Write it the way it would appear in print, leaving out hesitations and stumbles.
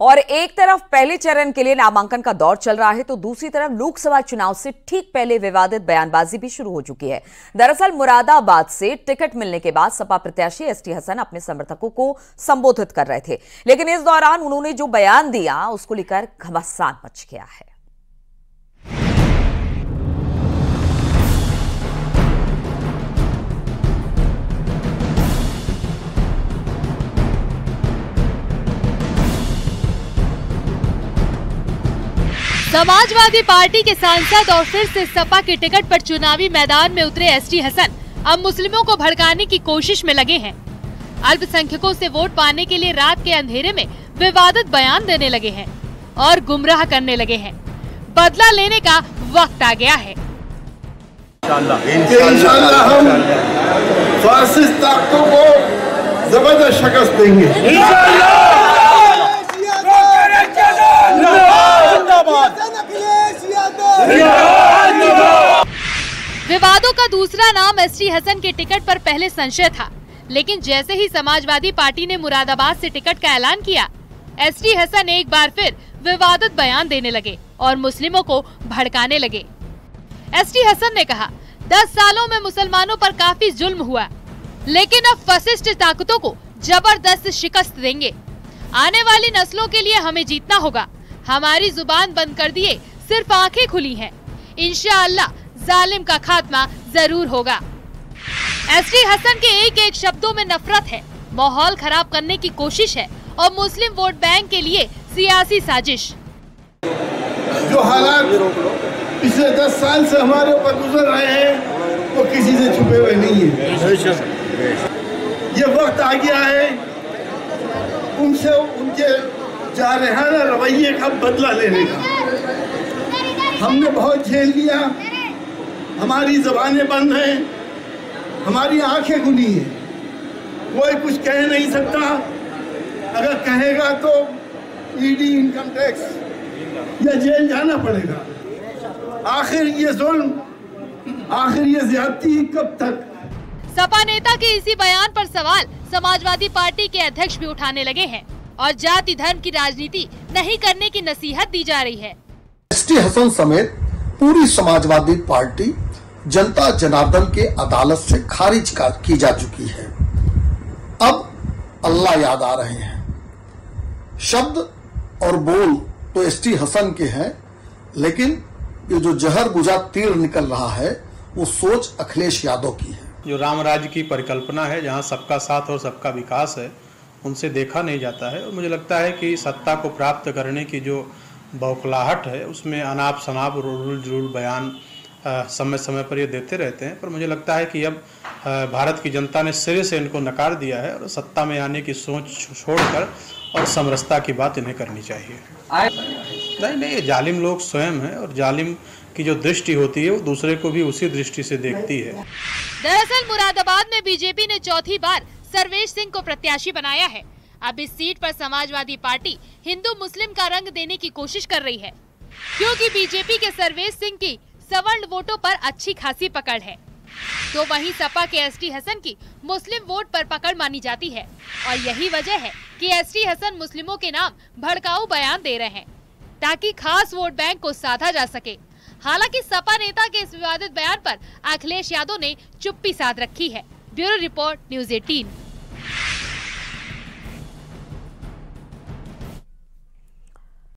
और एक तरफ पहले चरण के लिए नामांकन का दौर चल रहा है तो दूसरी तरफ लोकसभा चुनाव से ठीक पहले विवादित बयानबाजी भी शुरू हो चुकी है। दरअसल मुरादाबाद से टिकट मिलने के बाद सपा प्रत्याशी एसटी हसन अपने समर्थकों को संबोधित कर रहे थे, लेकिन इस दौरान उन्होंने जो बयान दिया उसको लेकर घमासान मच गया है। समाजवादी पार्टी के सांसद और फिर से सपा के टिकट पर चुनावी मैदान में उतरे एसटी हसन अब मुस्लिमों को भड़काने की कोशिश में लगे हैं। अल्पसंख्यकों से वोट पाने के लिए रात के अंधेरे में विवादित बयान देने लगे हैं और गुमराह करने लगे हैं। बदला लेने का वक्त आ गया है। इंशाअल्लाह हम फासिस्ट ताकतों को जबरदस्त शिकस्त देंगे। विवादों का दूसरा नाम एसटी हसन के टिकट पर पहले संशय था, लेकिन जैसे ही समाजवादी पार्टी ने मुरादाबाद से टिकट का ऐलान किया, एसटी हसन एक बार फिर विवादित बयान देने लगे और मुस्लिमों को भड़काने लगे। एसटी हसन ने कहा, 10 सालों में मुसलमानों पर काफी जुल्म हुआ, लेकिन अब फसिस्ट ताकतों को जबरदस्त शिकस्त देंगे। आने वाली नस्लों के लिए हमें जीतना होगा। हमारी जुबान बंद कर दिए, सिर्फ आंखें खुली हैं। इंशाअल्लाह जालिम का खात्मा जरूर होगा। एसटी हसन के एक एक शब्दों में नफरत है, माहौल खराब करने की कोशिश है और मुस्लिम वोट बैंक के लिए सियासी साजिश। जो हालात पिछले 10 साल से हमारे ऊपर गुजर रहे हैं वो किसी से छुपे हुए नहीं है। ये वक्त आ गया है उनसे उनके जारहाना रवैये का बदला लेने का। हमने बहुत झेल लिया, हमारी जबानें बंद हैं, हमारी आंखें खुली हैं। कोई कुछ कह नहीं सकता, अगर कहेगा तो ईडी, इनकम टैक्स या जेल जाना पड़ेगा। आखिर ये जुल्म, आखिर ये ज्यादती कब तक? सपा नेता के इसी बयान पर सवाल समाजवादी पार्टी के अध्यक्ष भी उठाने लगे हैं और जाति धर्म की राजनीति नहीं करने की नसीहत दी जा रही है। एसटी हसन समेत पूरी समाजवादी पार्टी जनता जनार्दन के अदालत से खारिज की जा चुकी है। अब अल्लाह याद आ रहे हैं। शब्द और बोल तो एसटी हसन के हैं, लेकिन ये जो जहर बुझा तीर निकल रहा है वो सोच अखिलेश यादव की है। जो राम राज्य की परिकल्पना है, जहां सबका साथ और सबका विकास है, उनसे देखा नहीं जाता है। और मुझे लगता है कि सत्ता को प्राप्त करने की जो बौखलाहट है उसमें अनाप शनाप रूल जुल बयान समय समय पर ये देते रहते हैं। पर मुझे लगता है कि अब भारत की जनता ने सिरे से इनको नकार दिया है और सत्ता में आने की सोच छोड़कर और समरसता की बात इन्हें करनी चाहिए। नहीं, ये जालिम लोग स्वयं हैं और जालिम की जो दृष्टि होती है वो दूसरे को भी उसी दृष्टि से देखती है। दरअसल मुरादाबाद में बीजेपी ने चौथी बार सर्वेश सिंह को प्रत्याशी बनाया है। अब इस सीट पर समाजवादी पार्टी हिंदू मुस्लिम का रंग देने की कोशिश कर रही है, क्योंकि बीजेपी के सर्वेश सिंह की सवर्ण वोटों पर अच्छी खासी पकड़ है, तो वहीं सपा के एसटी हसन की मुस्लिम वोट पर पकड़ मानी जाती है। और यही वजह है कि एसटी हसन मुस्लिमों के नाम भड़काऊ बयान दे रहे हैं ताकि खास वोट बैंक को साधा जा सके। हालांकि सपा नेता के इस विवादित बयान पर अखिलेश यादव ने चुप्पी साध रखी है। Bureau report, news 18।